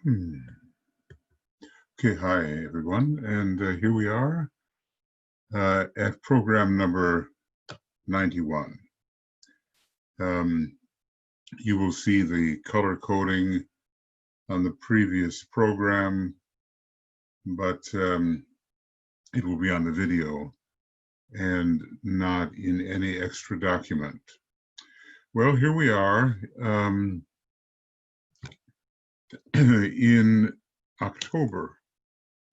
Okay, hi everyone, and here we are at program number 91. You will see the color coding on the previous program, but it will be on the video and not in any extra document. Well, here we are in October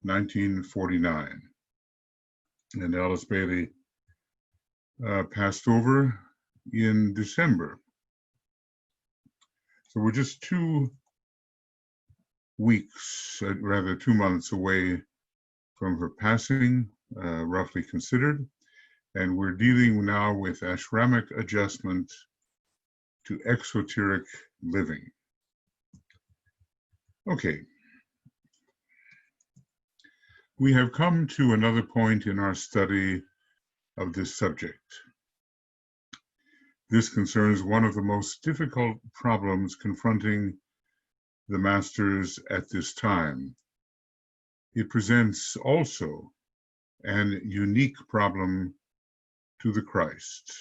1949, and Alice Bailey passed over in December. So we're just 2 weeks, rather 2 months away from her passing, roughly considered, and we're dealing now with ashramic adjustment to exoteric living. Okay. We have come to another point in our study of this subject. This concerns one of the most difficult problems confronting the masters at this time. It presents also an unique problem to the Christ.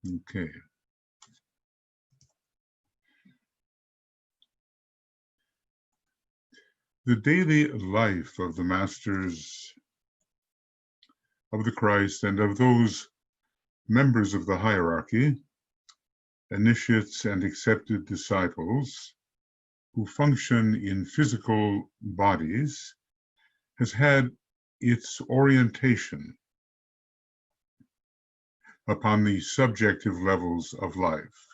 Okay. The daily life of the masters of the Christ and of those members of the hierarchy, initiates and accepted disciples who function in physical bodies, has had its orientation upon the subjective levels of life.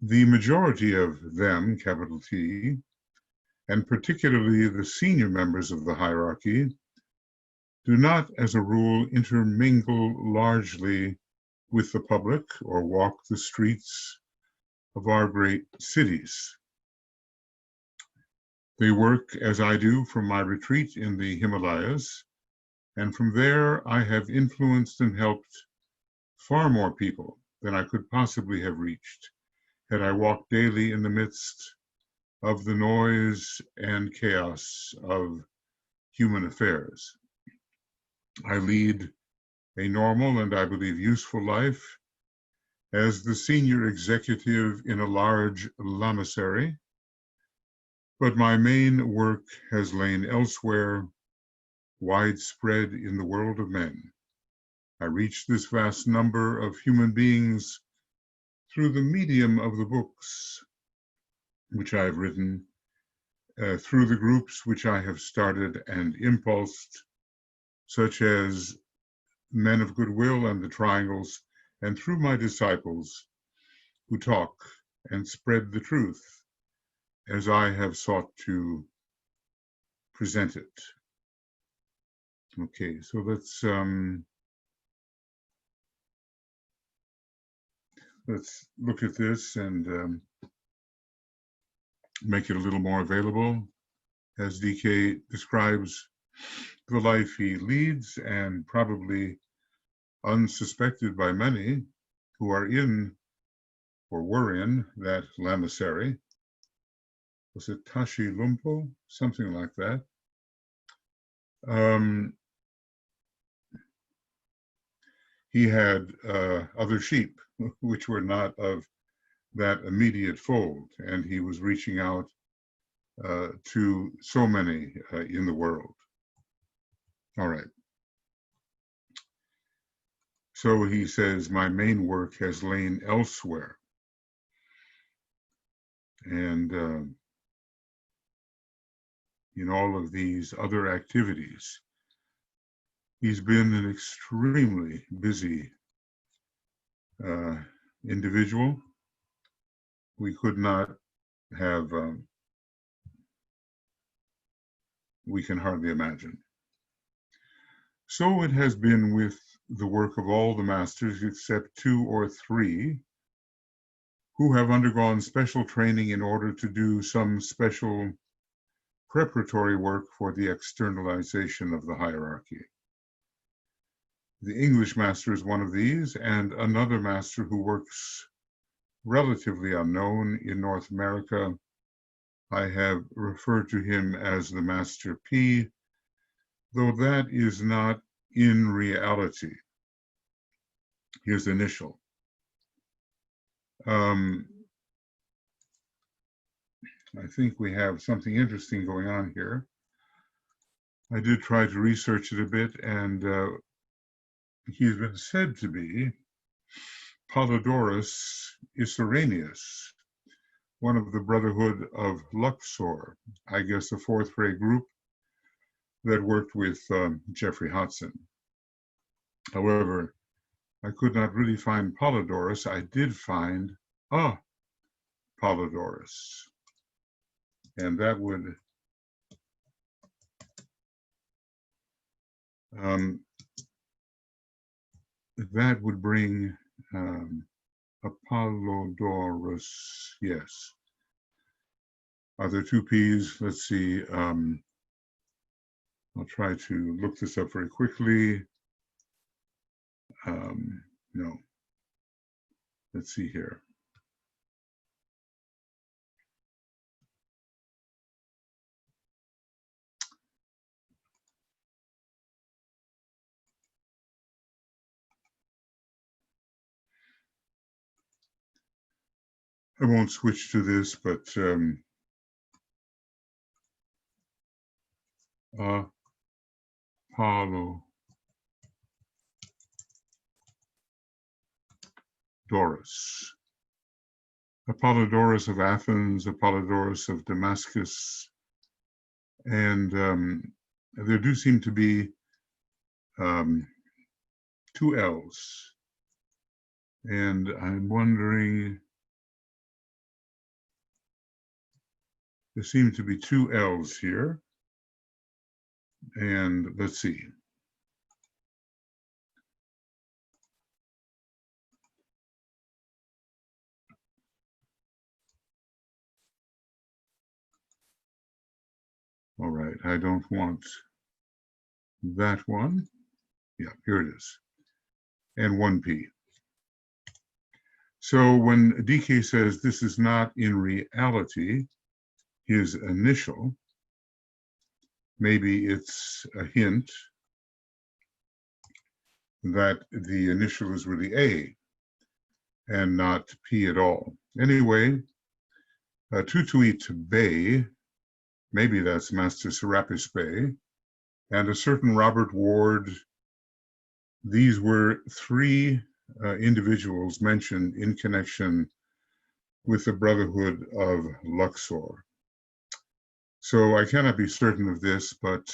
The majority of them, capital T, and particularly the senior members of the hierarchy, do not, as a rule, intermingle largely with the public or walk the streets of our great cities. They work as I do from my retreat in the Himalayas, and from there I have influenced and helped far more people than I could possibly have reached had I walked daily in the midst of the noise and chaos of human affairs. I lead a normal and I believe useful life as the senior executive in a large lamasery, but my main work has lain elsewhere, widespread in the world of men. I reach this vast number of human beings through the medium of the books which I have written, through the groups which I have started and impulsed, such as Men of Goodwill and the Triangles, and through my disciples who talk and spread the truth as I have sought to present it. Okay, so let's look at this and make it a little more available as DK describes the life he leads, and probably unsuspected by many who are in or were in that lamasery. Was it Tashi Lumpo? Something like that. He had other sheep which were not of that immediate fold, and he was reaching out to so many in the world. All right. So he says, my main work has lain elsewhere. And in all of these other activities, he's been an extremely busy individual. We could not have, we can hardly imagine. So it has been with the work of all the masters except 2 or 3 who have undergone special training in order to do some special preparatory work for the externalization of the hierarchy. The English master is one of these, and another master who works relatively unknown in North America. I have referred to him as the Master P, though that is not in reality his initial. I think we have something interesting going on here. I did try to research it a bit, and he's been said to be Polydorus Isuranius, one of the Brotherhood of Luxor, I guess a fourth ray group that worked with Jeffrey Hodson. However, I could not really find Polydorus. I did find a Polydorus, and that would bring Apollodorus, yes. Are there two P's? Let's see. I'll try to look this up very quickly. No. Let's see here. I won't switch to this, but Apollodorus of Athens, Apollodorus of Damascus, and there do seem to be two L's, and I'm wondering, there seem to be two L's here, and let's see. All right, I don't want that one. Yeah, here it is. And 1P. So when DK says this is not in reality his initial, maybe it's a hint that the initial is really A and not P at all. Anyway, Tutuit Bey, maybe that's Master Serapis Bey, and a certain Robert Ward. These were three individuals mentioned in connection with the Brotherhood of Luxor. So I cannot be certain of this, but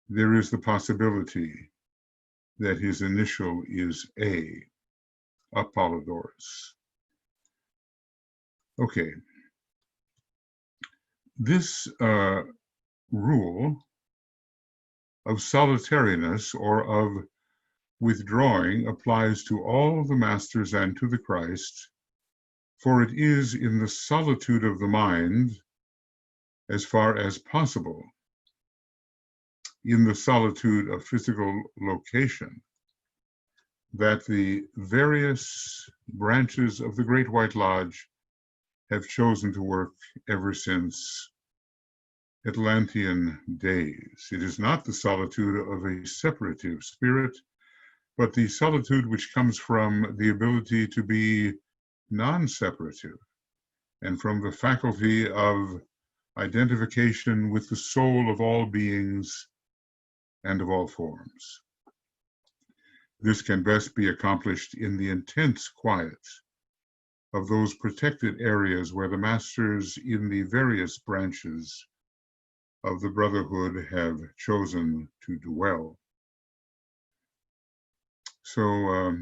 there is the possibility that his initial is A, Apollodorus. Okay. This rule of solitariness or of withdrawing applies to all the masters and to the Christ, for it is in the solitude of the mind, as far as possible, in the solitude of physical location, that the various branches of the Great White Lodge have chosen to work ever since Atlantean days. It is not the solitude of a separative spirit, but the solitude which comes from the ability to be non-separative and from the faculty of identification with the soul of all beings and of all forms. This can best be accomplished in the intense quiet of those protected areas where the masters in the various branches of the Brotherhood have chosen to dwell. So,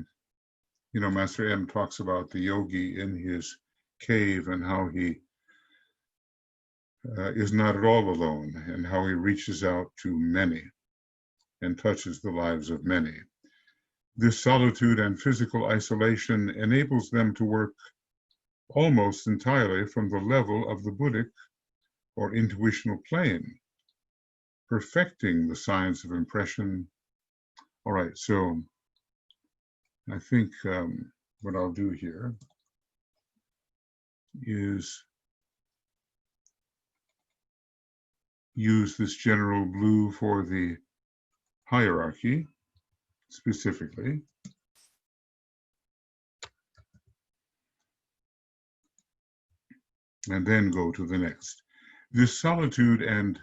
Master M talks about the yogi in his cave and how he is not at all alone and how he reaches out to many and touches the lives of many. This solitude and physical isolation enables them to work almost entirely from the level of the Buddhic or intuitional plane, perfecting the science of impression. All right, so I think what I'll do here is use this general blue for the hierarchy specifically, and then go to the next. This solitude and,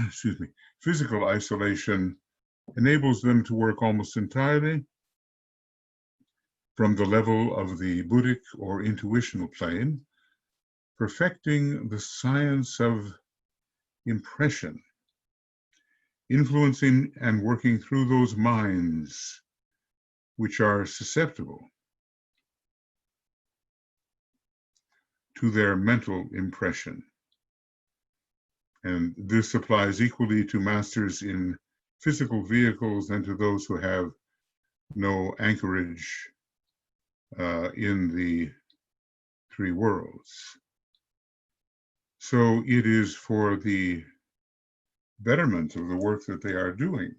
excuse me, physical isolation enables them to work almost entirely from the level of the Buddhic or intuitional plane, perfecting the science of impression, influencing and working through those minds which are susceptible to their mental impression. And this applies equally to masters in physical vehicles and to those who have no anchorage in the three worlds. So it is for the betterment of the work that they are doing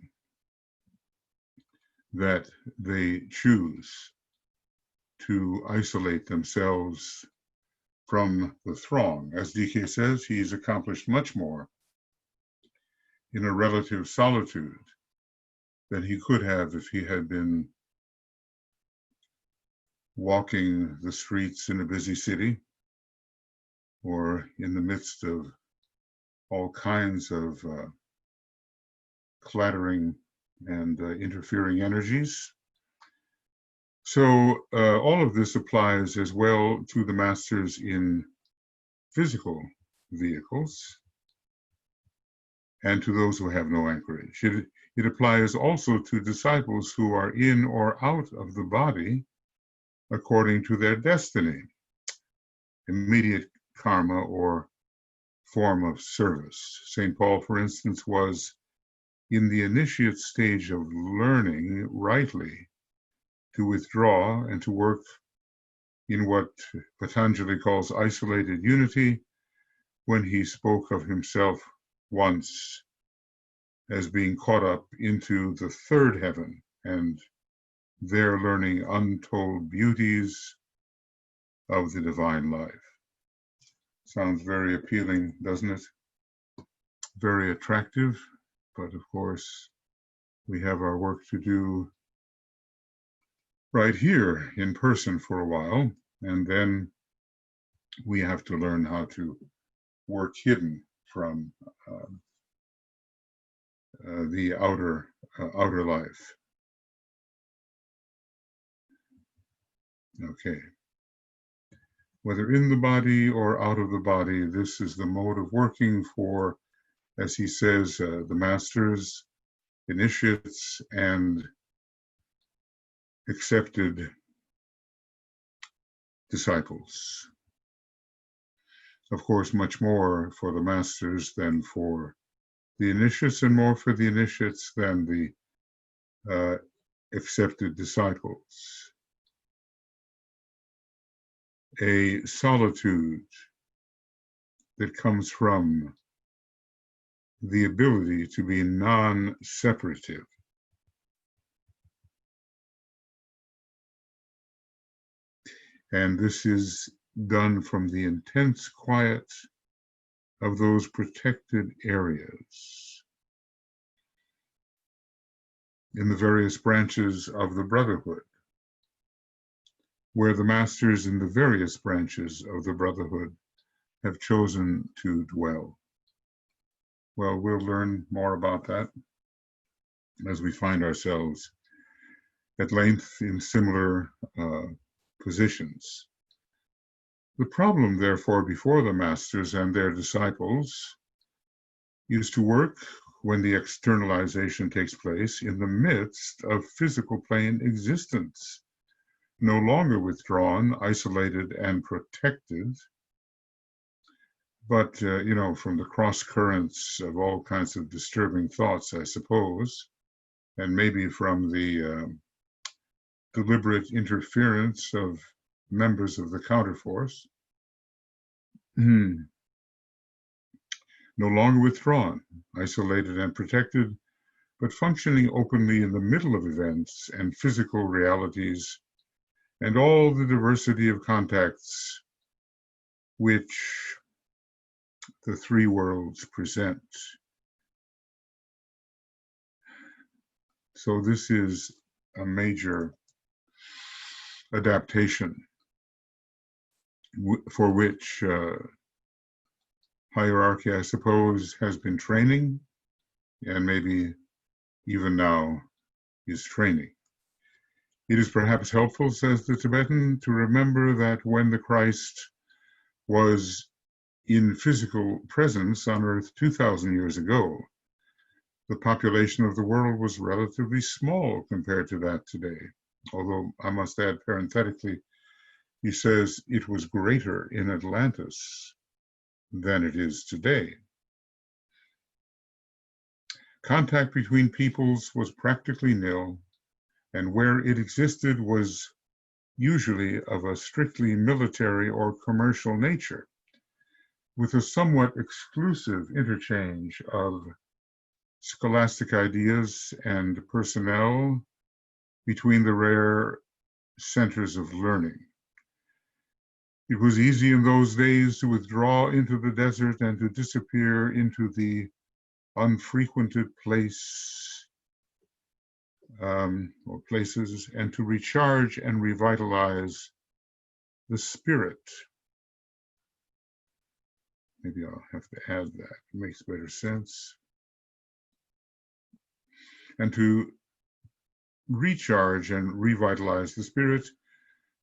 that they choose to isolate themselves from the throng. As DK says, he's accomplished much more in a relative solitude than he could have if he had been walking the streets in a busy city or in the midst of all kinds of clattering and interfering energies. So all of this applies as well to the masters in physical vehicles and to those who have no anchorage. It applies also to disciples who are in or out of the body according to their destiny, immediate karma or form of service. St. Paul, for instance, was in the initiate stage of learning rightly to withdraw and to work in what Patanjali calls isolated unity when he spoke of himself once as being caught up into the third heaven and there learning untold beauties of the divine life. Sounds very appealing, doesn't it? Very attractive, but of course, we have our work to do right here in person for a while, and then we have to learn how to work hidden from the outer life. Okay. Whether in the body or out of the body, this is the mode of working for, as he says, the masters, initiates, and accepted disciples. Of course, much more for the masters than for the initiates, and more for the initiates than the accepted disciples. A solitude that comes from the ability to be non-separative. And this is done from the intense quiet of those protected areas in the various branches of the Brotherhood, where the masters in the various branches of the Brotherhood have chosen to dwell. Well, we'll learn more about that as we find ourselves at length in similar positions. The problem, therefore, before the masters and their disciples is to work when the externalization takes place in the midst of physical plane existence, no longer withdrawn, isolated, and protected, but, from the cross currents of all kinds of disturbing thoughts, I suppose, and maybe from the deliberate interference of members of the counterforce, no longer withdrawn, isolated, and protected, but functioning openly in the middle of events and physical realities and all the diversity of contacts which the three worlds present. So this is a major adaptation for which hierarchy, I suppose, has been training, and maybe even now is training. It is perhaps helpful, says the Tibetan, to remember that when the Christ was in physical presence on earth 2,000 years ago, the population of the world was relatively small compared to that today. Although I must add parenthetically, he says it was greater in Atlantis than it is today. Contact between peoples was practically nil, and where it existed was usually of a strictly military or commercial nature, with a somewhat exclusive interchange of scholastic ideas and personnel between the rare centers of learning. It was easy in those days to withdraw into the desert and to disappear into the unfrequented place or places, and to recharge and revitalize the spirit. Maybe I'll have to add that. It makes better sense. And to recharge and revitalize the spirit,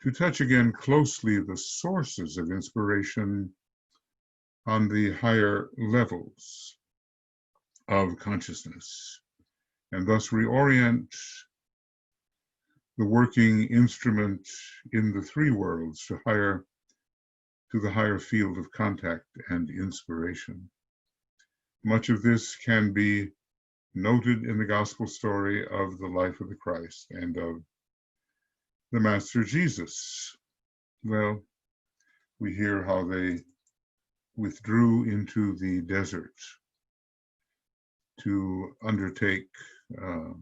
to touch again closely the sources of inspiration on the higher levels of consciousness, and thus reorient the working instrument in the three worlds to the higher field of contact and inspiration. Much of this can be noted in the gospel story of the life of the Christ and of the Master Jesus. Well, we hear how they withdrew into the desert to undertake a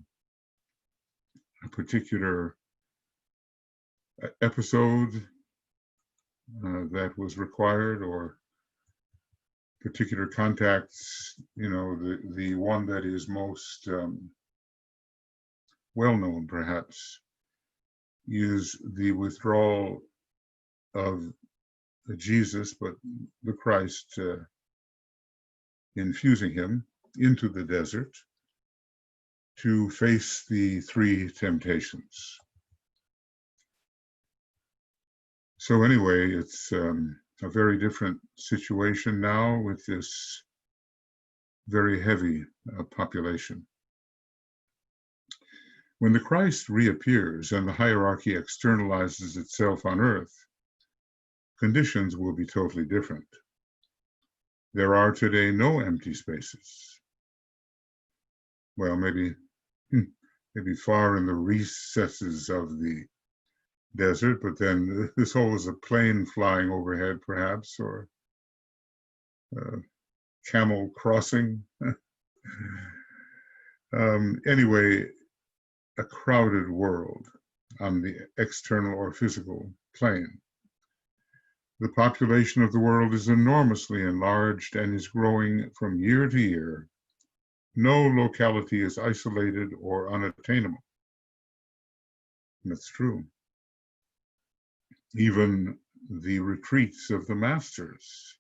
particular episode that was required, or particular contacts. The one that is most well known perhaps is the withdrawal of Jesus, but the Christ infusing him into the desert to face the three temptations. So anyway, it's a very different situation now with this very heavy population. When the Christ reappears and the hierarchy externalizes itself on earth, conditions will be totally different. There are today no empty spaces. Well, maybe far in the recesses of the desert, but then this whole is a plane flying overhead, perhaps, or camel crossing. Anyway, a crowded world on the external or physical plane. The population of the world is enormously enlarged and is growing from year to year. No locality is isolated or unattainable. That's true. Even the retreats of the masters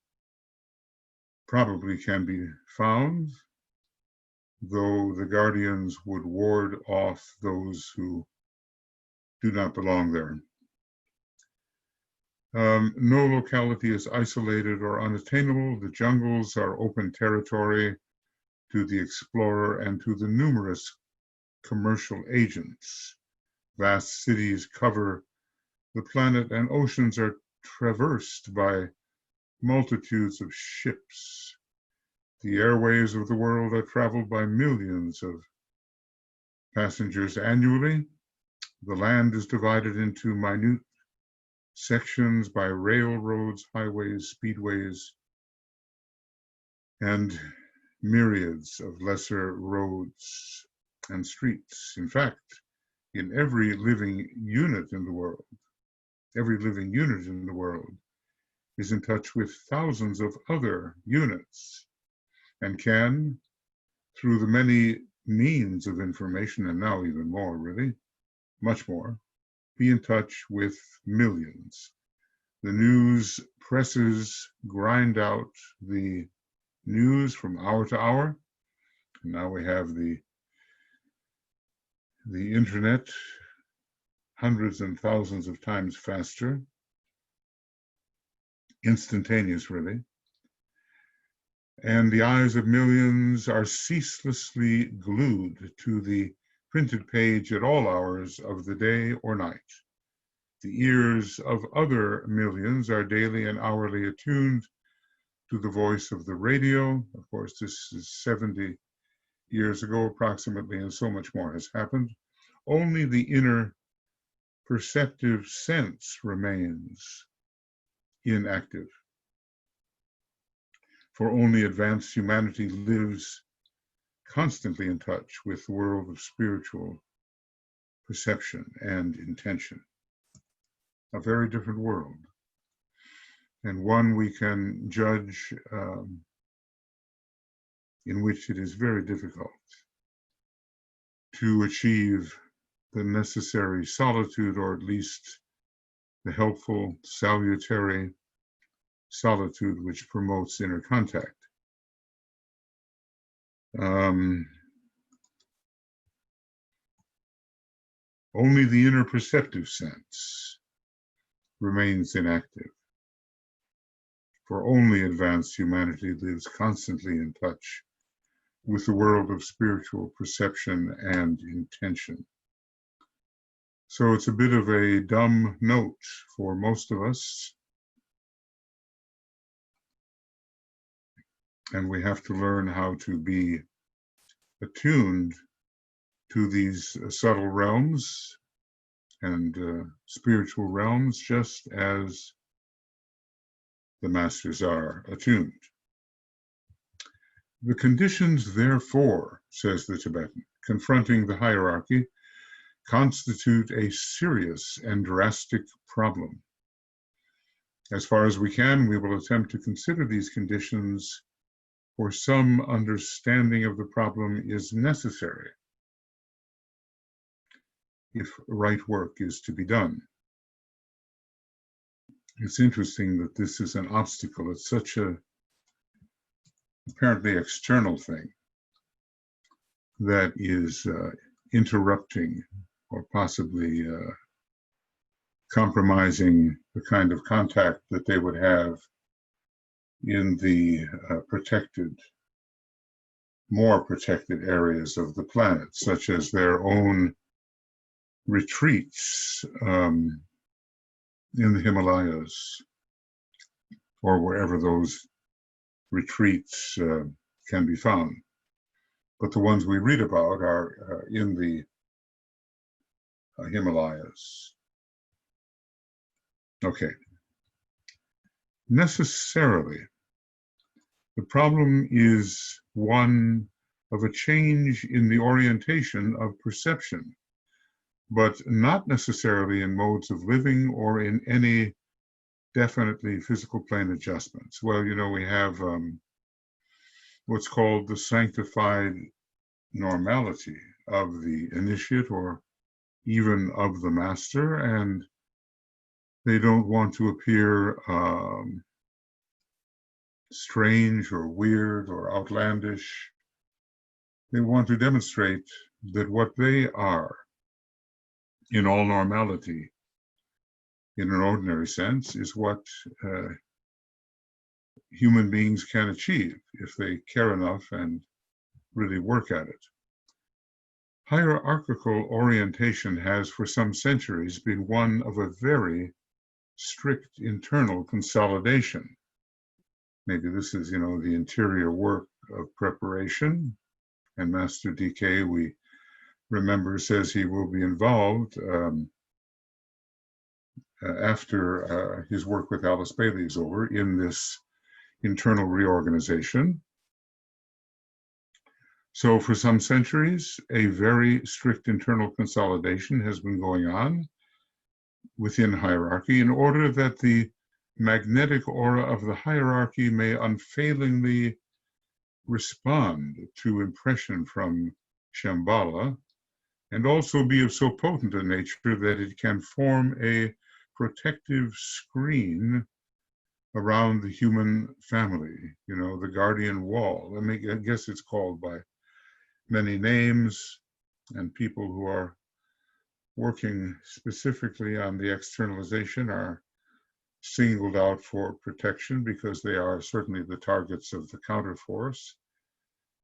probably can be found, though the guardians would ward off those who do not belong there. No locality is isolated or unattainable. The jungles are open territory to the explorer and to the numerous commercial agents. Vast cities cover the planet, and oceans are traversed by multitudes of ships. The airways of the world are traveled by millions of passengers annually. The land is divided into minute sections by railroads, highways, speedways, and myriads of lesser roads and streets. In fact, in every living unit in the world, every living unit in the world is in touch with thousands of other units and can, through the many means of information, and now even more, really, much more, be in touch with millions. The news presses grind out the news from hour to hour. And now we have the internet hundreds and thousands of times faster, instantaneous really. And the eyes of millions are ceaselessly glued to the printed page at all hours of the day or night. The ears of other millions are daily and hourly attuned to the voice of the radio. Of course, this is 70 years ago approximately, and so much more has happened. Only the inner perceptive sense remains inactive. For only advanced humanity lives constantly in touch with the world of spiritual perception and intention. A very different world, and one we can judge in which it is very difficult to achieve the necessary solitude, or at least the helpful, salutary solitude which promotes inner contact. Only the inner perceptive sense remains inactive, for only advanced humanity lives constantly in touch with the world of spiritual perception and intention. So it's a bit of a dumb note for most of us, and we have to learn how to be attuned to these subtle realms and spiritual realms, just as the masters are attuned. The conditions, therefore, says the Tibetan, confronting the hierarchy, constitute a serious and drastic problem. As far as we can, we will attempt to consider these conditions, for some understanding of the problem is necessary if right work is to be done. It's interesting that this is an obstacle. It's such a apparently external thing that is interrupting or possibly compromising the kind of contact that they would have in the more protected areas of the planet, such as their own retreats in the Himalayas, or wherever those retreats can be found. But the ones we read about are in the Himalayas. Okay. Necessarily, the problem is one of a change in the orientation of perception, but not necessarily in modes of living or in any definitely physical plane adjustments. Well, you know, we have what's called the sanctified normality of the initiate or even of the master, and they don't want to appear strange or weird or outlandish. They want to demonstrate that what they are in all normality, in an ordinary sense, is what human beings can achieve if they care enough and really work at it. Hierarchical orientation has for some centuries been one of a very strict internal consolidation. Maybe this is, you know, the interior work of preparation. And Master DK, we remember, says he will be involved after his work with Alice Bailey is over in this internal reorganization. So for some centuries, a very strict internal consolidation has been going on. within hierarchy in order that the magnetic aura of the hierarchy may unfailingly respond to impression from Shambhala, and also be of so potent a nature that it can form a protective screen around the human family, the guardian wall. I guess it's called by many names, and people who are working specifically on the externalization are singled out for protection because they are certainly the targets of the counterforce.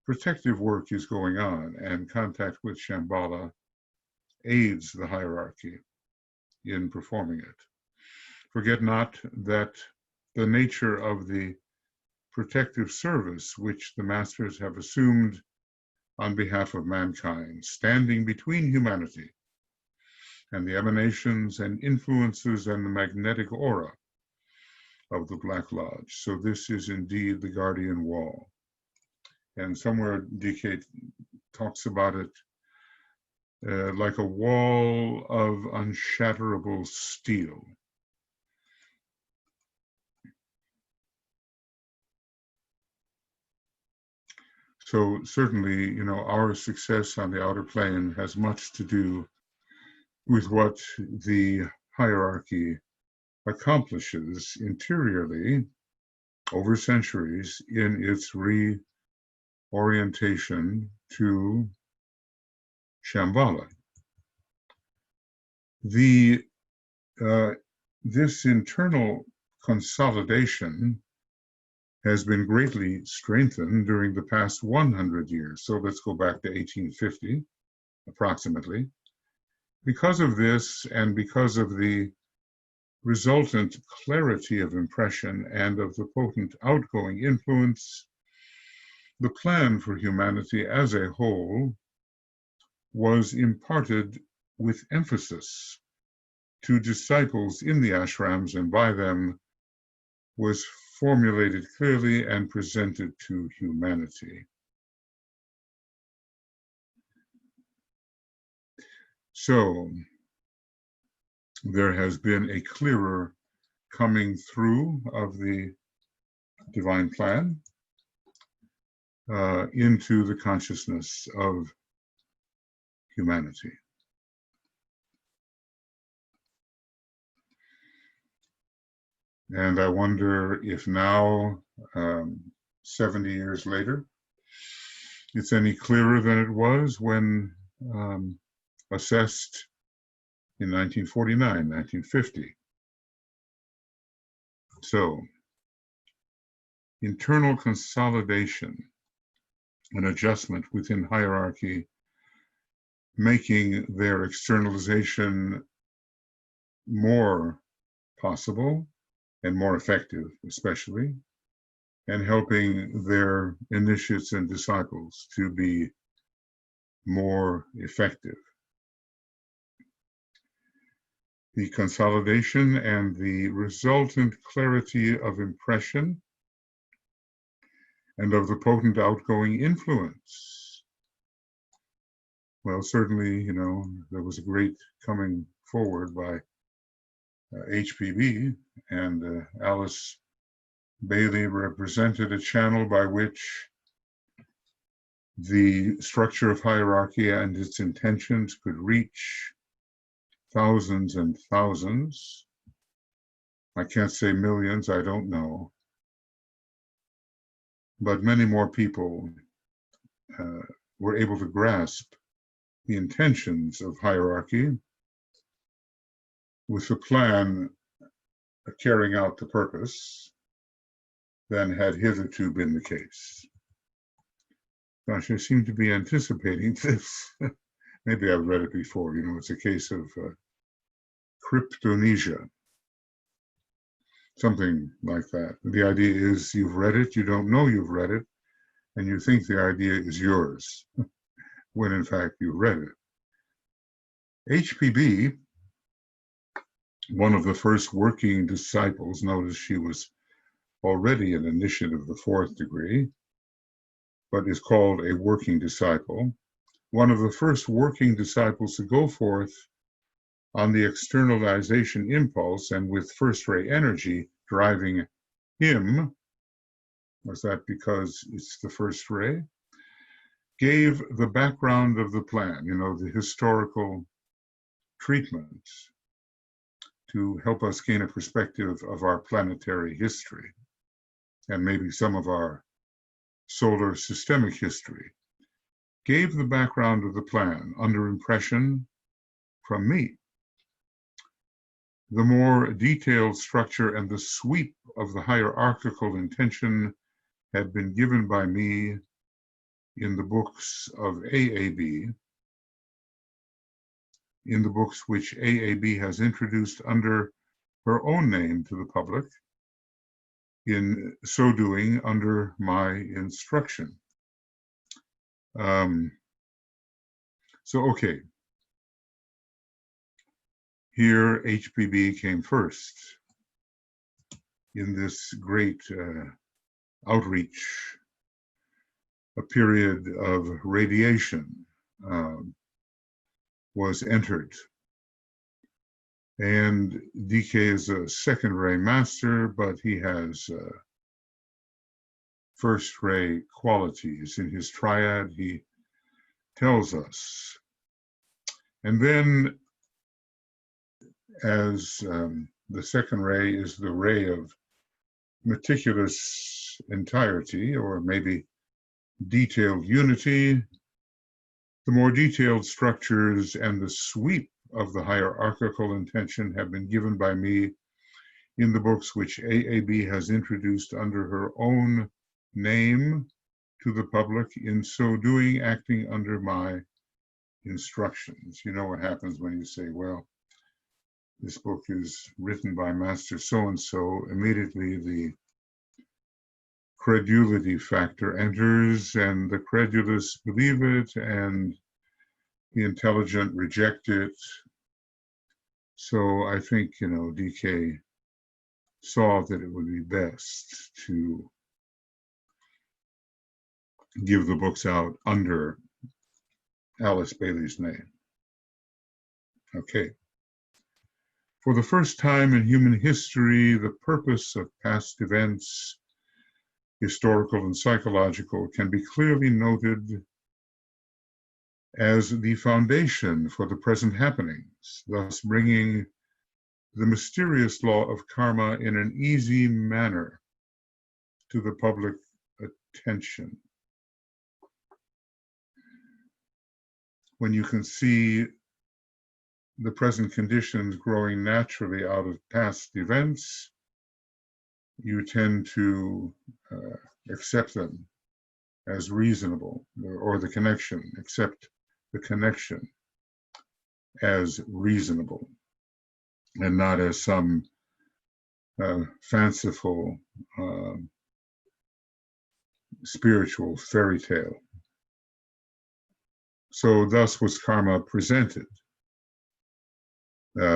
Protective work is going on, and contact with Shambhala aids the hierarchy in performing it. Forget not that the nature of the protective service which the masters have assumed on behalf of mankind, standing between humanity and the emanations and influences and the magnetic aura of the Black Lodge. So this is indeed the guardian wall. And somewhere DK talks about it like a wall of unshatterable steel. So certainly, our success on the outer plane has much to do with what the hierarchy accomplishes interiorly over centuries in its reorientation to Shambhala. This internal consolidation has been greatly strengthened during the past 100 years. So let's go back to 1850, approximately. Because of this, and because of the resultant clarity of impression and of the potent outgoing influence, the plan for humanity as a whole was imparted with emphasis to disciples in the ashrams, and by them was formulated clearly and presented to humanity. So there has been a clearer coming through of the divine plan into the consciousness of humanity. And I wonder if now, 70 years later, it's any clearer than it was when assessed in 1949, 1950. So, internal consolidation and adjustment within hierarchy, making their externalization more possible and more effective, especially, and helping their initiates and disciples to be more effective. The consolidation and the resultant clarity of impression and of the potent outgoing influence. Well, certainly, there was a great coming forward by HPB, and Alice Bailey represented a channel by which the structure of hierarchy and its intentions could reach thousands and thousands. I can't say millions, I don't know. But many more people were able to grasp the intentions of hierarchy with the plan of carrying out the purpose than had hitherto been the case. Gosh, I seem to be anticipating this. Maybe I've read it before. It's a case of cryptonesia, something like that. The idea is you've read it, you don't know you've read it, and you think the idea is yours, when in fact you read it. HPB, one of the first working disciples, notice she was already an initiate of the 4th degree, but is called a working disciple. One of the first working disciples to go forth on the externalization impulse, and with first ray energy driving him, was that because it's the first ray, gave the background of the plan, the historical treatment to help us gain a perspective of our planetary history and maybe some of our solar systemic history, gave the background of the plan under impression from me. The more detailed structure and the sweep of the hierarchical intention had been given by me in the books of AAB, in the books which AAB has introduced under her own name to the public, in so doing under my instruction. Okay. Here, HPB came first in this great outreach. A period of radiation was entered. And DK is a second ray master, but he has first ray qualities in his triad, he tells us. And then, as the second ray is the ray of meticulous entirety, or maybe detailed unity, the more detailed structures and the sweep of the hierarchical intention have been given by me in the books which AAB has introduced under her own name to the public, in so doing acting under my instructions. You know what happens when you say, well, this book is written by Master so-and-so, immediately the credulity factor enters, and the credulous believe it, and the intelligent reject it. So I think, DK saw that it would be best to give the books out under Alice Bailey's name. Okay. For the first time in human history, the purpose of past events, historical and psychological, can be clearly noted as the foundation for the present happenings, thus bringing the mysterious law of karma in an easy manner to the public attention. When you can see the present conditions growing naturally out of past events, you tend to accept them as reasonable, or the connection, accept the connection as reasonable, and not as some fanciful spiritual fairy tale. So thus was karma presented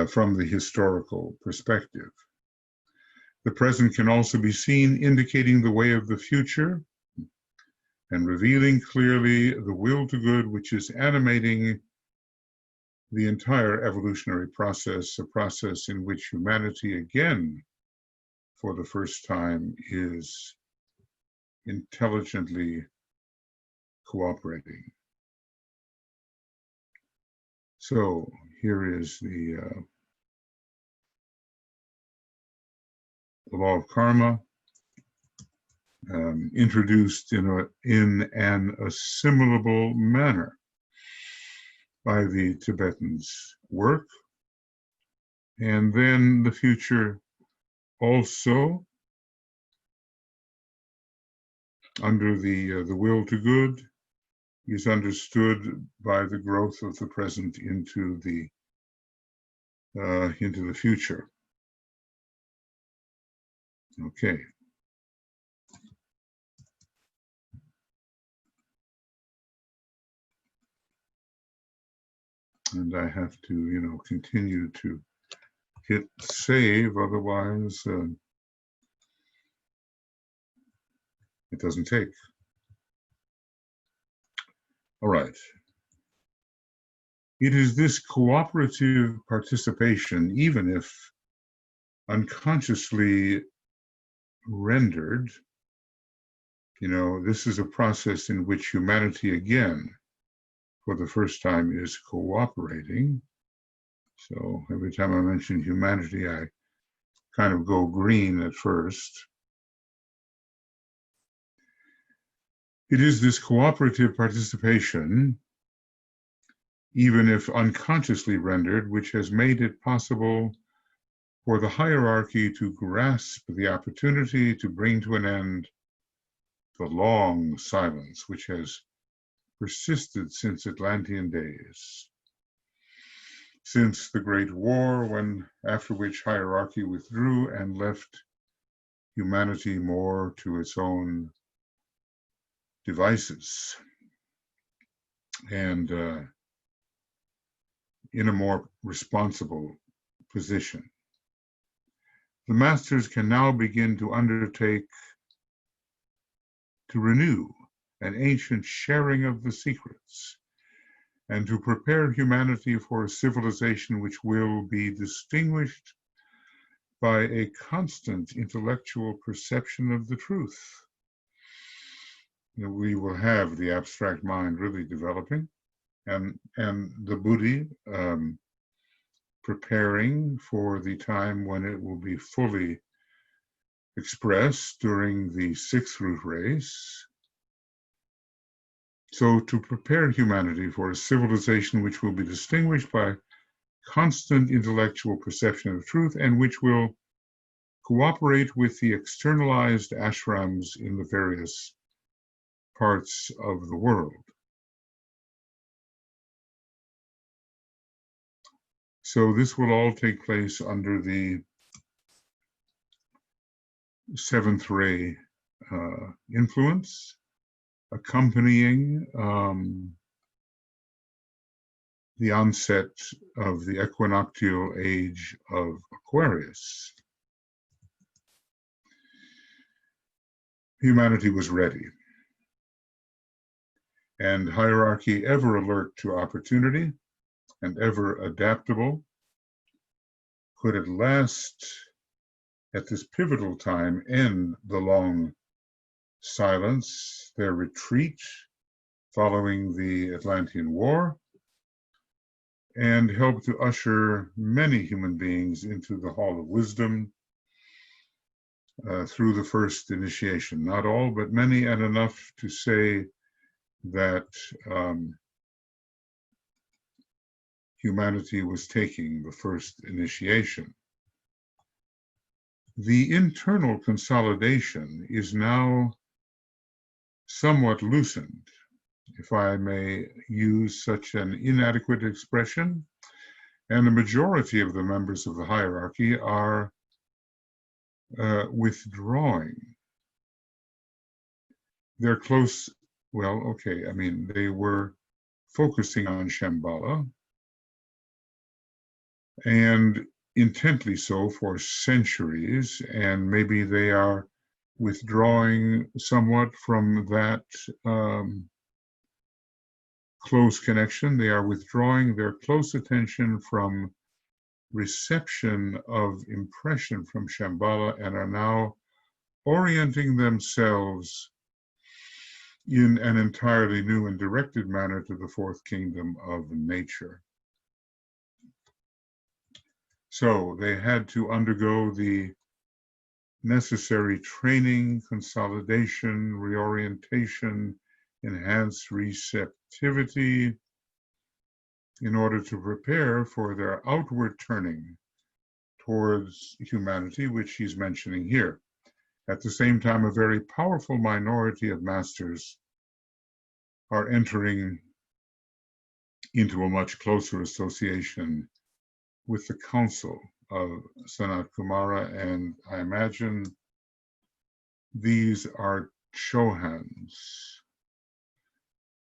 from the historical perspective. The present can also be seen indicating the way of the future and revealing clearly the will to good which is animating the entire evolutionary process, a process in which humanity again, for the first time, is intelligently cooperating. So here is the law of karma, introduced in an assimilable manner by the Tibetans' work, and then the future also under the will to good is understood by the growth of the present into the future. Okay. And I have to, continue to hit save, otherwise it doesn't take. All right. It is this cooperative participation, even if unconsciously rendered. This is a process in which humanity, again, for the first time, is cooperating. So every time I mention humanity, I kind of go green at first. It is this cooperative participation, even if unconsciously rendered, which has made it possible for the hierarchy to grasp the opportunity to bring to an end the long silence which has persisted since Atlantean days, since the Great War, after which hierarchy withdrew and left humanity more to its own devices and in a more responsible position. The masters can now begin to undertake to renew an ancient sharing of the secrets and to prepare humanity for a civilization which will be distinguished by a constant intellectual perception of the truth. We will have the abstract mind really developing, and the buddhi preparing for the time when it will be fully expressed during the sixth root race. So to prepare humanity for a civilization which will be distinguished by constant intellectual perception of truth and which will cooperate with the externalized ashrams in the various parts of the world. So this will all take place under the seventh ray influence, accompanying the onset of the equinoctial age of Aquarius. Humanity was ready, and hierarchy, ever alert to opportunity and ever adaptable, could at last, at this pivotal time, end the long silence, their retreat following the Atlantean War, and help to usher many human beings into the Hall of Wisdom through the first initiation. Not all, but many, and enough to say that humanity was taking the first initiation. The internal consolidation is now somewhat loosened, if I may use such an inadequate expression, and the majority of the members of the hierarchy are withdrawing. They're close, they were focusing on Shambhala, and intently so for centuries, and maybe they are withdrawing somewhat from that close connection. They are withdrawing their close attention from reception of impression from Shambhala and are now orienting themselves in an entirely new and directed manner to the fourth kingdom of nature. So they had to undergo the necessary training, consolidation, reorientation, enhanced receptivity in order to prepare for their outward turning towards humanity, which he's mentioning here. At the same time, a very powerful minority of masters are entering into a much closer association with the council of Sanat Kumara, and I imagine these are Chohans.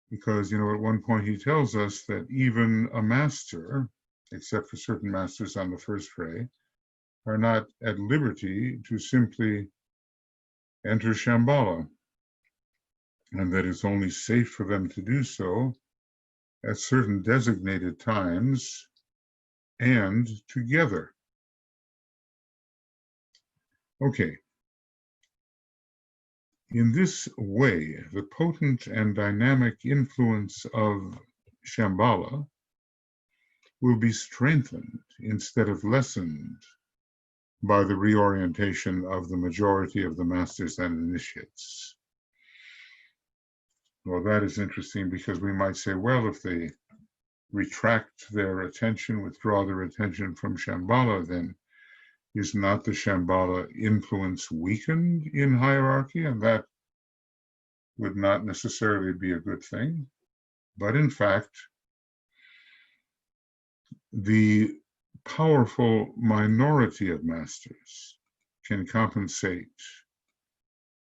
Because, at one point he tells us that even a master, except for certain masters on the first ray, are not at liberty to simply enter Shambhala, and that it's only safe for them to do so at certain designated times and together. Okay. In this way, the potent and dynamic influence of Shambhala will be strengthened instead of lessened by the reorientation of the majority of the masters and initiates. Well, that is interesting because we might say, well, if they retract their attention, withdraw their attention from Shambhala, then is not the Shambhala influence weakened in hierarchy? And that would not necessarily be a good thing. But in fact, the powerful minority of masters can compensate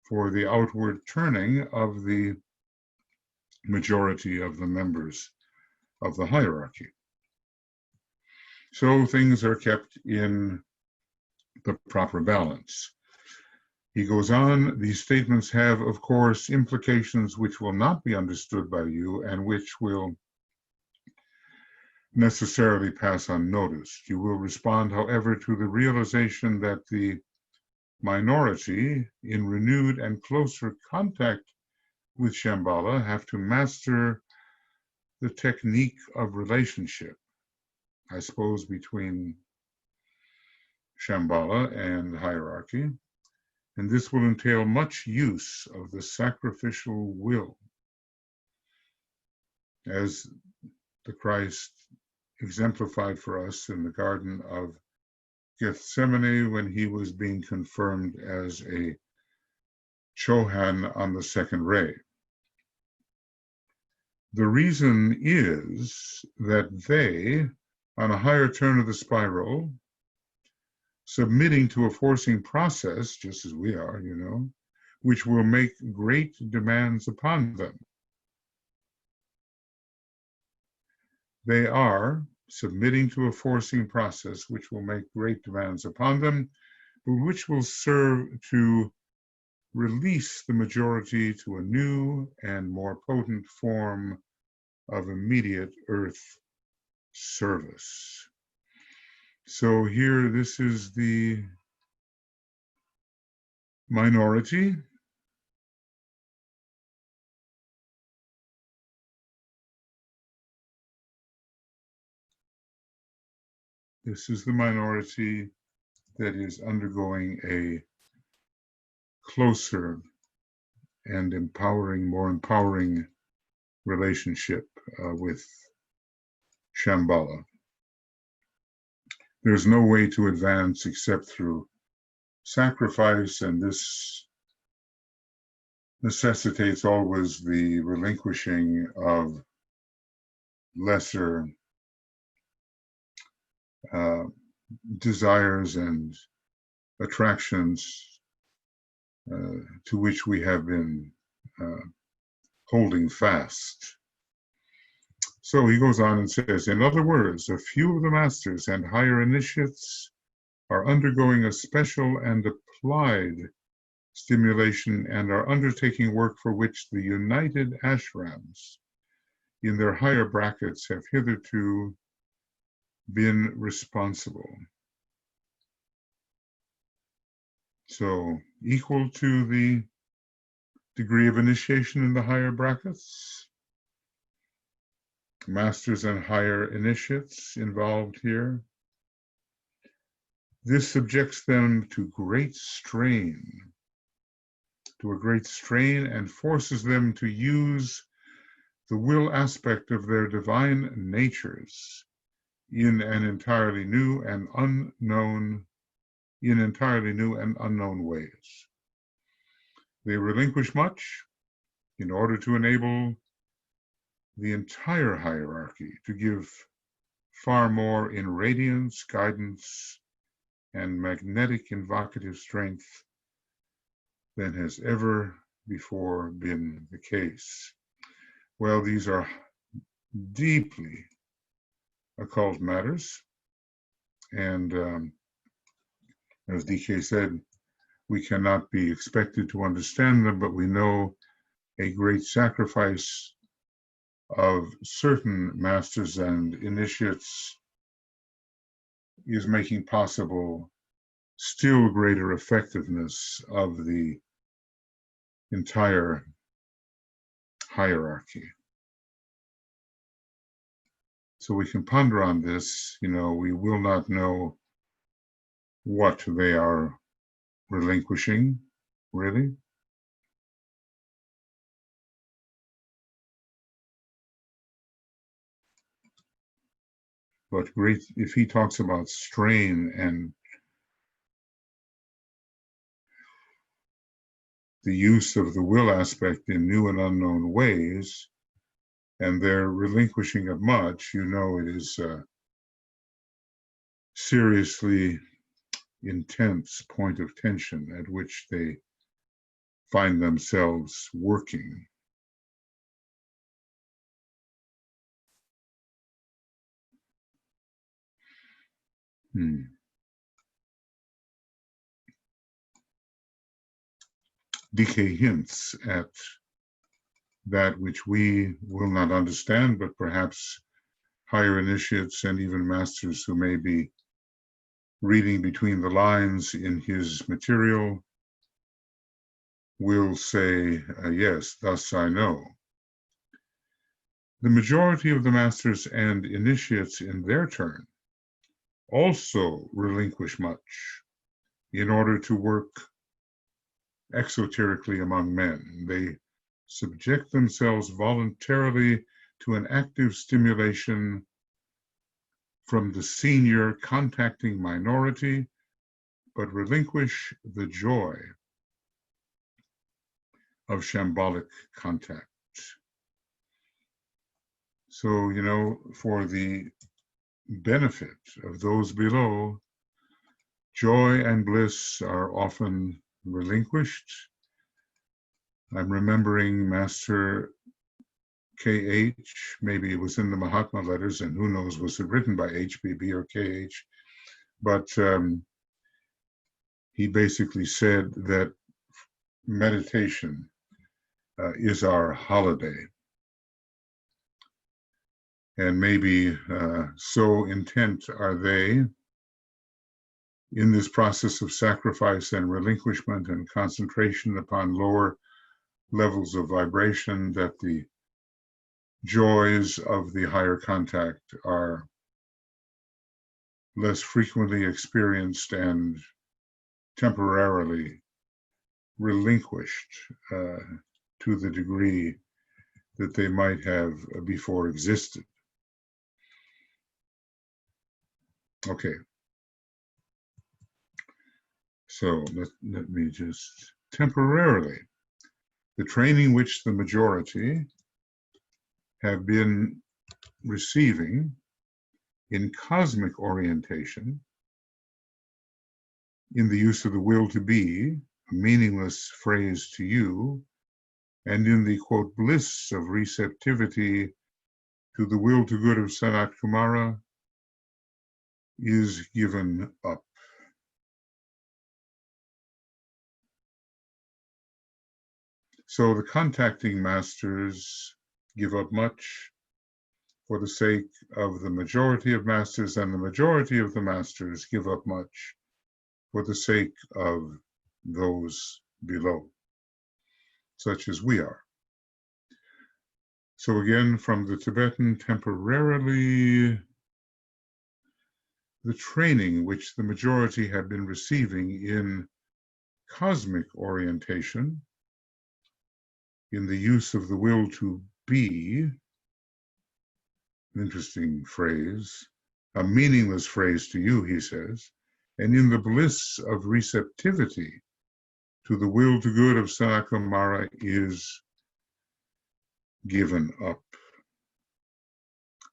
for the outward turning of the majority of the members of the hierarchy. So things are kept in the proper balance. He goes on, these statements have, of course, implications which will not be understood by you and which will necessarily pass unnoticed. You will respond, however, to the realization that the minority, in renewed and closer contact with Shambhala, have to master the technique of relationship, I suppose, between Shambhala and hierarchy. And this will entail much use of the sacrificial will, as the Christ exemplified for us in the Garden of Gethsemane when he was being confirmed as a Chohan on the second ray. The reason is that they, on a higher turn of the spiral, submitting to a forcing process, just as we are, which will make great demands upon them. They are submitting to a forcing process which will make great demands upon them, but which will serve to release the majority to a new and more potent form of immediate earth service. So here, this is the minority. This is the minority that is undergoing a closer and more empowering relationship with Shambhala. There's no way to advance except through sacrifice, and this necessitates always the relinquishing of lesser desires and attractions to which we have been holding fast. So he goes on and says, in other words, a few of the masters and higher initiates are undergoing a special and applied stimulation and are undertaking work for which the united ashrams in their higher brackets have hitherto been responsible. So equal to the degree of initiation in the higher brackets, masters and higher initiates involved here. This subjects them to a great strain and forces them to use the will aspect of their divine natures in entirely new and unknown ways. They relinquish much in order to enable the entire hierarchy to give far more in radiance, guidance, and magnetic invocative strength than has ever before been the case. Well, these are deeply occult matters, and as DK said, we cannot be expected to understand them, but we know a great sacrifice of certain masters and initiates is making possible still greater effectiveness of the entire hierarchy. So we can ponder on this. We will not know what they are relinquishing, really. But great, if he talks about strain and the use of the will aspect in new and unknown ways, and their relinquishing of much, it is a seriously intense point of tension at which they find themselves working. DK hints at that which we will not understand, but perhaps higher initiates and even masters who may be reading between the lines in his material will say, yes, thus I know. The majority of the masters and initiates in their turn also relinquish much in order to work exoterically among men. They subject themselves voluntarily to an active stimulation from the senior contacting minority, but relinquish the joy of shambolic contact. So, for the benefit of those below, joy and bliss are often relinquished. I'm remembering Master KH, maybe it was in the Mahatma letters, and who knows, was it written by HBB or KH? But he basically said that meditation is our holiday. And maybe so intent are they in this process of sacrifice and relinquishment and concentration upon lower levels of vibration that the joys of the higher contact are less frequently experienced and temporarily relinquished to the degree that they might have before existed. Okay. So let me just temporarily, the training which the majority have been receiving in cosmic orientation, in the use of the will to be, a meaningless phrase to you, and in the, quote, bliss of receptivity to the will to good of Sanat Kumara, is given up. So the contacting masters give up much for the sake of the majority of masters, and the majority of the masters give up much for the sake of those below, such as we are. So again, from the Tibetan, temporarily, the training which the majority have been receiving in cosmic orientation, in the use of the will to be, interesting phrase, a meaningless phrase to you, he says, and in the bliss of receptivity to the will to good of Sanat Kumara is given up.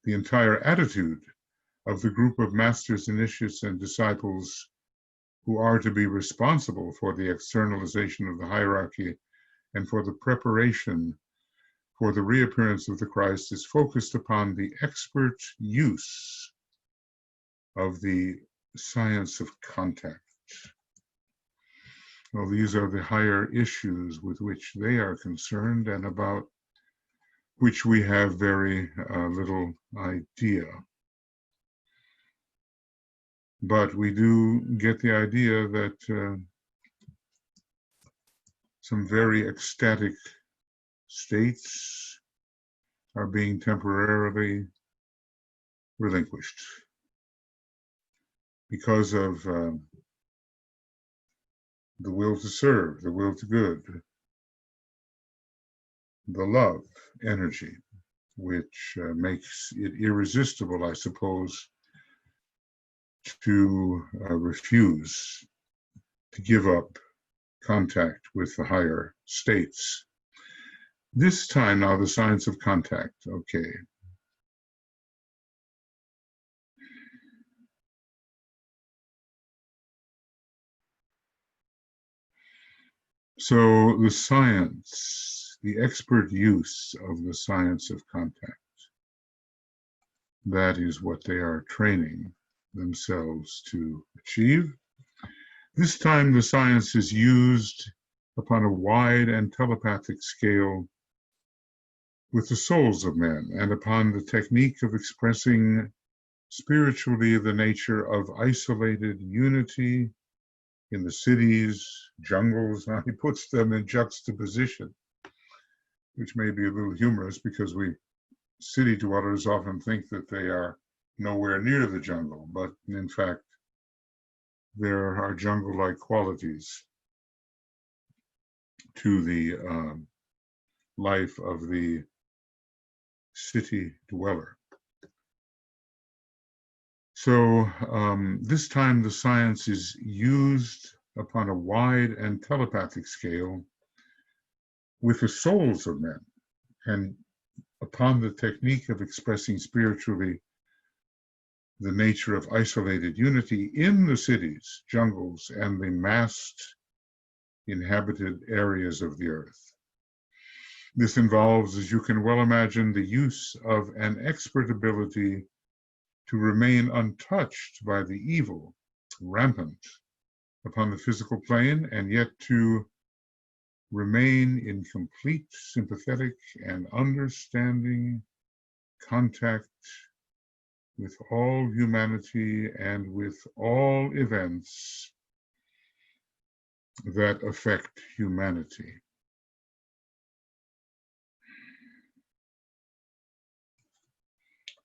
The entire attitude of the group of masters, initiates, and disciples who are to be responsible for the externalization of the hierarchy and for the preparation for the reappearance of the Christ is focused upon the expert use of the science of contact. Well, these are the higher issues with which they are concerned and about which we have very little idea. But we do get the idea that some very ecstatic states are being temporarily relinquished because of the will to serve, the will to good, the love energy, which makes it irresistible, I suppose, to refuse to give up contact with the higher states. This time now, the science of contact. Okay. So the science, the expert use of the science of contact, that is what they are training themselves to achieve. This time the science is used upon a wide and telepathic scale with the souls of men and upon the technique of expressing spiritually the nature of isolated unity in the cities, jungles. Now he puts them in juxtaposition, which may be a little humorous because we city dwellers often think that they are nowhere near the jungle, but in fact, there are jungle-like qualities to the life of the city dweller. So this time the science is used upon a wide and telepathic scale with the souls of men and upon the technique of expressing spiritually the nature of isolated unity in the cities, jungles, and the massed inhabited areas of the earth. This involves, as you can well imagine, the use of an expert ability to remain untouched by the evil rampant upon the physical plane, and yet to remain in complete sympathetic and understanding contact with all humanity and with all events that affect humanity.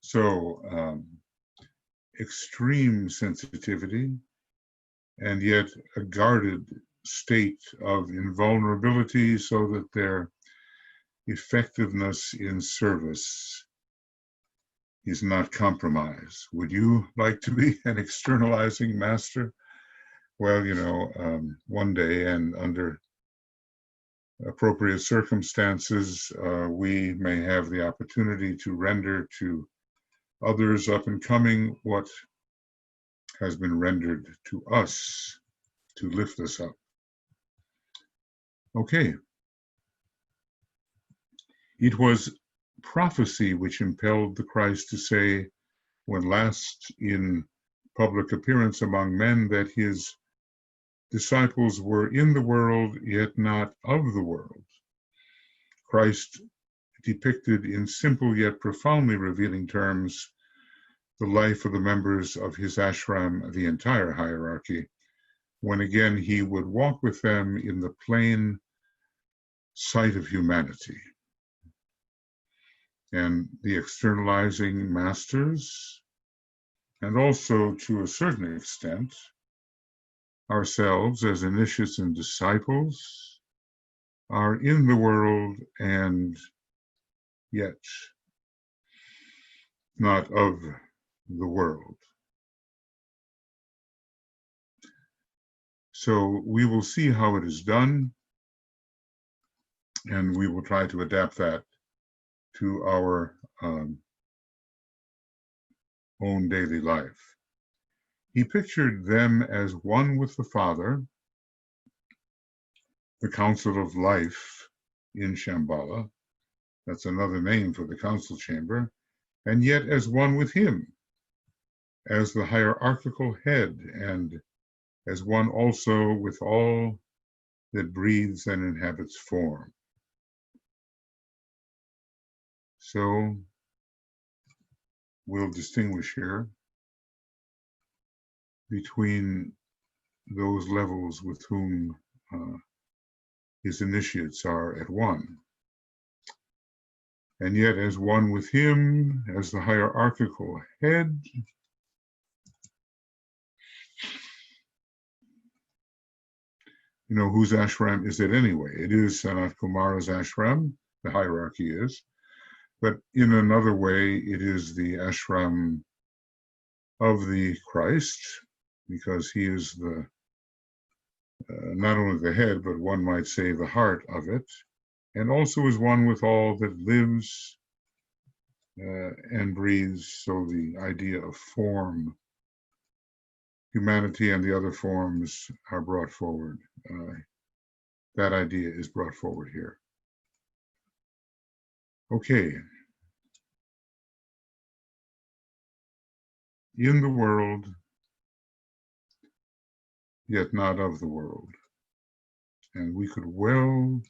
So, extreme sensitivity and yet a guarded state of invulnerability so that their effectiveness in service is not compromised. Would you like to be an externalizing master? Well, you know, one day and under appropriate circumstances, we may have the opportunity to render to others up and coming what has been rendered to us to lift us up. Okay. It was prophecy which impelled the Christ to say, when last in public appearance among men, that his disciples were in the world, yet not of the world. Christ depicted in simple yet profoundly revealing terms the life of the members of his ashram, the entire hierarchy, when again he would walk with them in the plain sight of humanity. And the externalizing masters, and also to a certain extent, ourselves as initiates and disciples, are in the world and yet not of the world. So we will see how it is done, and we will try to adapt that to our own daily life. He pictured them as one with the Father, the Council of Life in Shambhala, that's another name for the council chamber, and yet as one with him, as the hierarchical head, and as one also with all that breathes and inhabits form. So we'll distinguish here between those levels with whom his initiates are at one. And yet, as one with him, as the hierarchical head, whose ashram is it anyway? It is Sanat Kumara's ashram, the hierarchy is. But in another way, it is the ashram of the Christ, because he is the not only the head, but one might say the heart of it, and also is one with all that lives and breathes. So the idea of form, humanity and the other forms are brought forward. That idea is brought forward here. Okay. In the world, yet not of the world. And we could well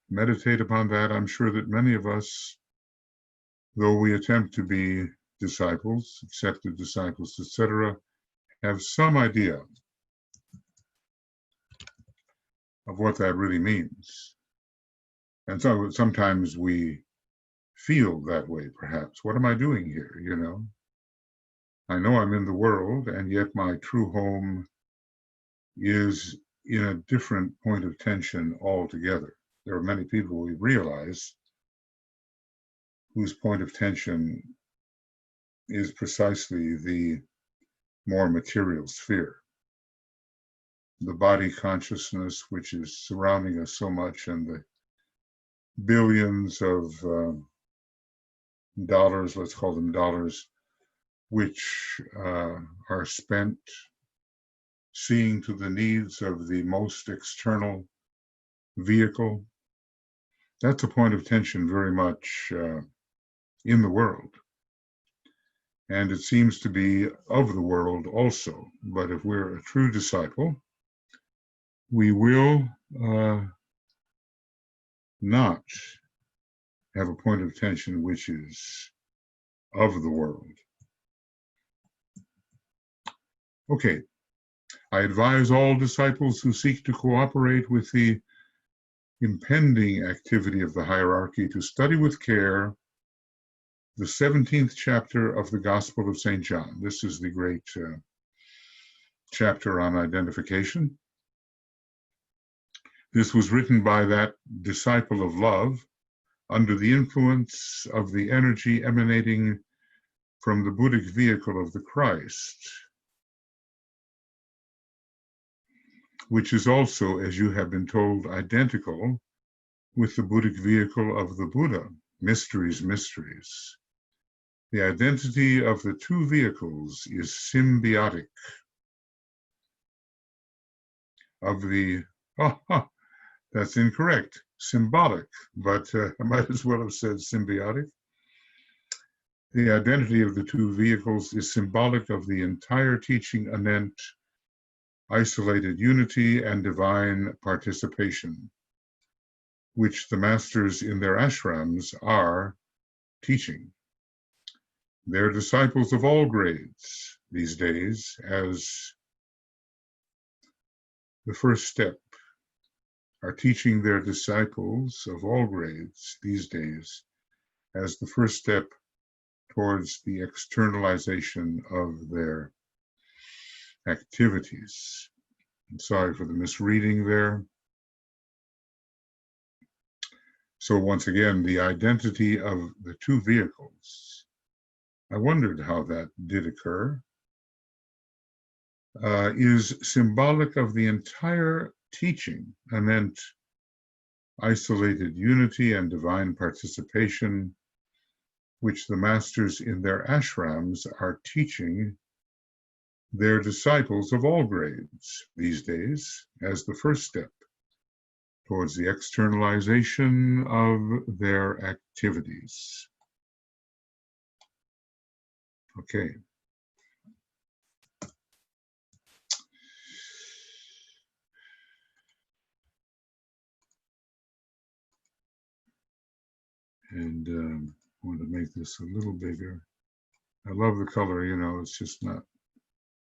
meditate upon that. I'm sure that many of us, though we attempt to be disciples, accepted disciples, etc., have some idea of what that really means. And so sometimes we feel that way, perhaps. What am I doing here, I know I'm in the world, and yet my true home is in a different point of tension altogether. There are many people we realize whose point of tension is precisely the more material sphere. The body consciousness, which is surrounding us so much, and the billions of dollars, let's call them dollars, which are spent seeing to the needs of the most external vehicle. That's a point of tension very much in the world. And it seems to be of the world also. But if we're a true disciple, we will not have a point of tension which is of the world. Okay, I advise all disciples who seek to cooperate with the impending activity of the hierarchy to study with care the 17th chapter of the Gospel of St. John. This is the great chapter on identification. This was written by that disciple of love under the influence of the energy emanating from the Buddhic vehicle of the Christ, which is also, as you have been told, identical with the Buddhic vehicle of the Buddha. Mysteries, mysteries. The identity of the two vehicles is symbiotic. That's incorrect. Symbolic, but I might as well have said symbiotic. The identity of the two vehicles is symbolic of the entire teaching anent isolated unity and divine participation, which the masters in their ashrams are teaching. They're disciples of all grades these days as the first step, are teaching their disciples of all grades these days as the first step towards the externalization of their activities. I'm sorry for the misreading there. So once again, the identity of the two vehicles. I wondered how that did occur. Is symbolic of the entire teaching anent isolated unity and divine participation, which the masters in their ashrams are teaching their disciples of all grades these days as the first step towards the externalization of their activities. Okay. And want to make this a little bigger. I love the color, you know, it's just not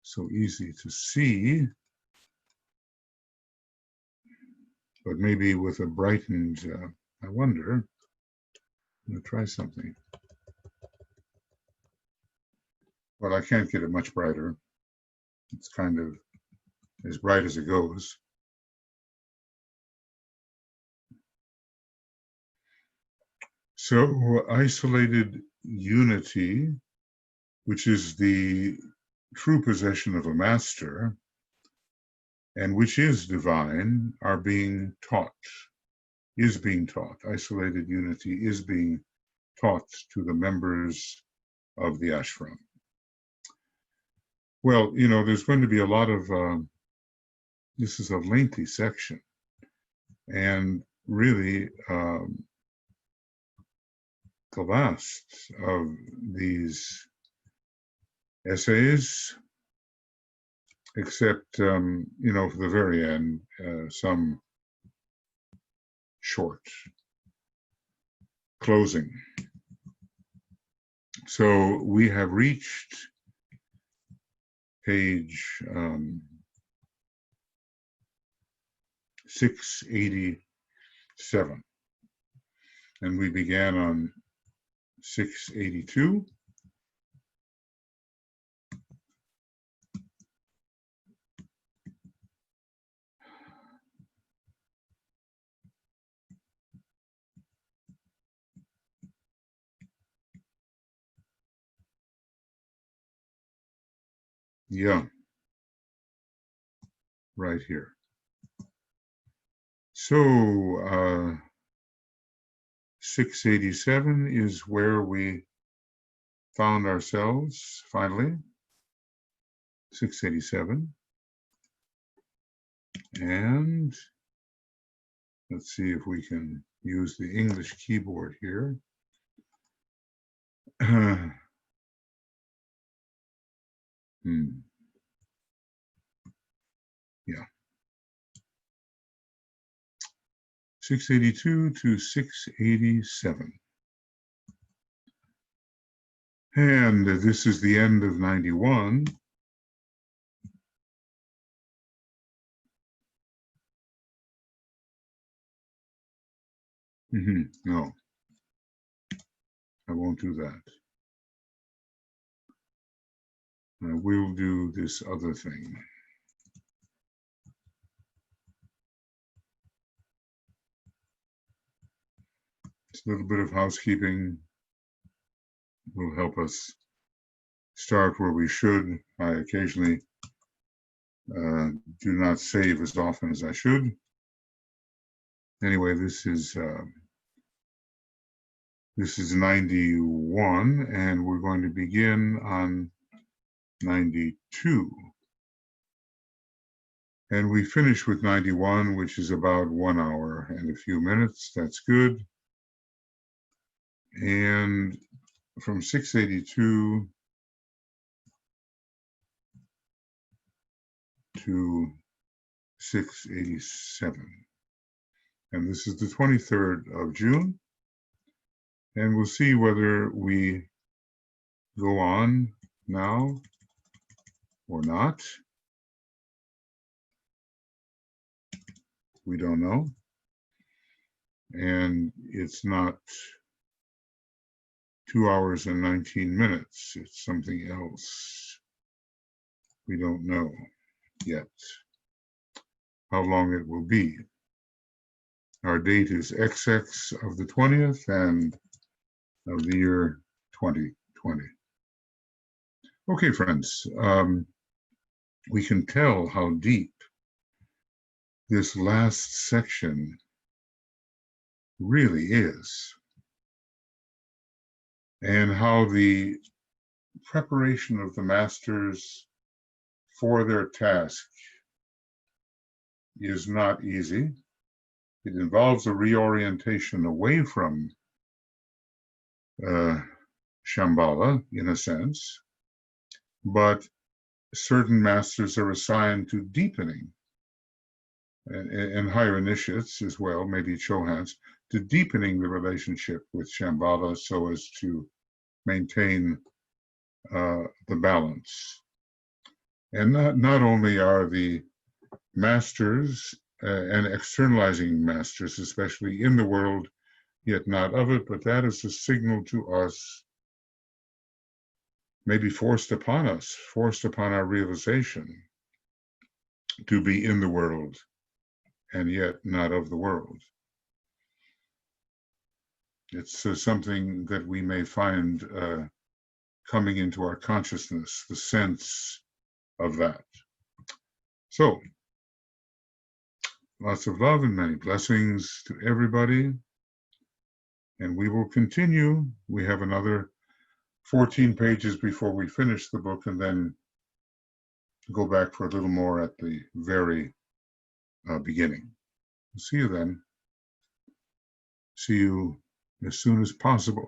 so easy to see. But maybe with a brightened, I wonder, I'm going to try something. Well, I can't get it much brighter. It's kind of as bright as it goes. So isolated unity, which is the true possession of a master, and which is divine, are being taught, is being taught. Isolated unity is being taught to the members of the ashram. Well, you know, there's going to be a lot of, this is a lengthy section, and really the last of these essays, except, you know, for the very end, some short closing. So we have reached page 687, and we began on 682. Yeah, right here. So 687 is where we found ourselves finally. 687. And let's see if we can use the English keyboard here. Yeah. 682 to 687. And this is the end of 91. No, I won't do that. I will do this other thing. It's a little bit of housekeeping will help us start where we should. I occasionally do not save as often as I should. Anyway, this is 91, and we're going to begin on 92. And we finish with 91, which is about 1 hour and a few minutes. That's good. And from 682 to 687. And this is the 23rd of June. And we'll see whether we go on now or not. We don't know. And it's not 2 hours and 19 minutes. It's something else. We don't know yet how long it will be. Our date is XX of the 20th and of the year 2020. Okay, friends, we can tell how deep this last section really is, and how the preparation of the masters for their task is not easy. It involves a reorientation away from Shambhala, in a sense, but certain masters are assigned to deepening and higher initiates as well, maybe Chohans, to deepening the relationship with Shambhala so as to maintain the balance. And not only are the masters and externalizing masters, especially in the world, yet not of it, but that is a signal to us, maybe forced upon us, forced upon our realization, to be in the world and yet not of the world. It's something that we may find coming into our consciousness, the sense of that. So, lots of love and many blessings to everybody. And we will continue. We have another 14 pages before we finish the book, and then go back for a little more at the very beginning. See you then. See you as soon as possible.